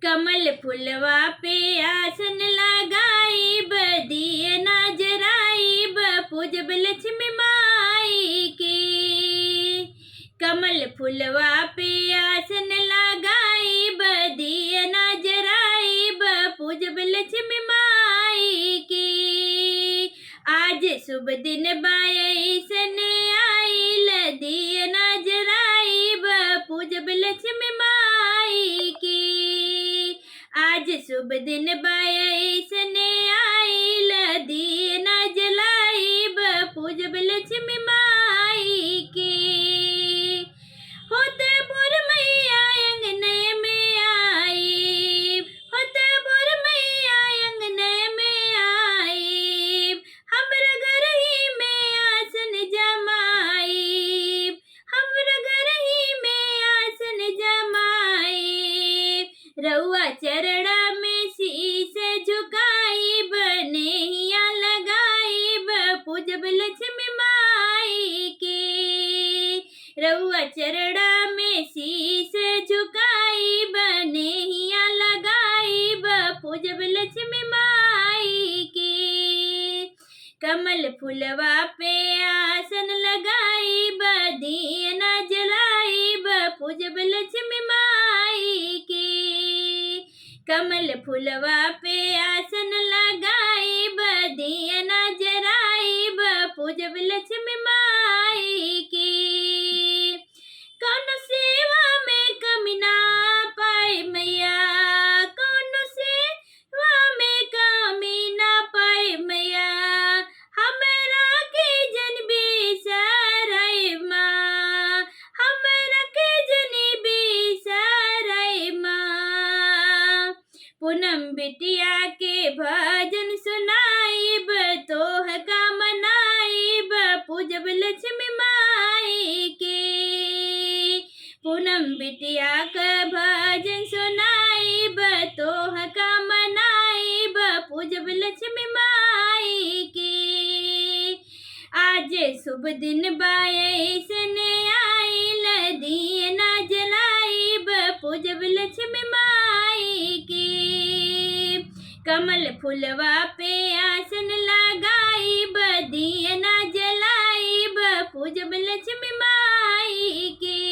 कमल फुलवा पे आसन लगाईब, दिए ना जराईब, पूजब लक्ष्मी माई की। कमल फुलवा पे आसन लगाईब, दिए ना जराईब, पूजब लक्ष्मी माई की। आज शुभ दिन बायसन आइल, दिए ना जराईब, पूजब लक्ष्मी माई की। आज शुभ दिन बायसन आइल, दिए ना जलाईब, पूजब लक्ष्मी माई की। होते भोर मैया अंगने में आई, होते भोर मैया अंगने में आई, हमरा घर ही में आसन जमाई, हमरा घर ही में आसन जमाई। रउआ चरणा में शीश झुकाईब, नेहिया लगाईब, पूजब लक्ष्मी माई की। रउआ चरणा में शीश झुकाईब, नेहिया लगाईब, पूजब लक्ष्मी माई की। कमल फुलवा पे आसन लगाईब, दिए ना जलाईब, पूजब लक्ष्मी माई की। कमल फुलवा पे आसन लगाईब, दिए ना जराईब, पूजब लक्ष्मी माई की। कौनो सेवा में कमी ना पाए मैया, कौनो सेवा में कमी ना पाए मैया, हमरा के जन बिसराई माँ, हमरा के जन बिसराई माँ। पूनम बिटिया के भजन सुनाईब, तोह का मनाईब, पूजब लक्ष्मी माई के। पूनम बिटिया का भजन सुनाईब, तोह का मनाईब, पूजब लक्ष्मी माई के। आज शुभ दिन बायसन आइल, दिए ना जलाईब, पूजब लक्ष्मी माई की। कमल फुलवा पे आसन लगाईब, दिए ना जलाईब, पूजब लक्ष्मी माई की।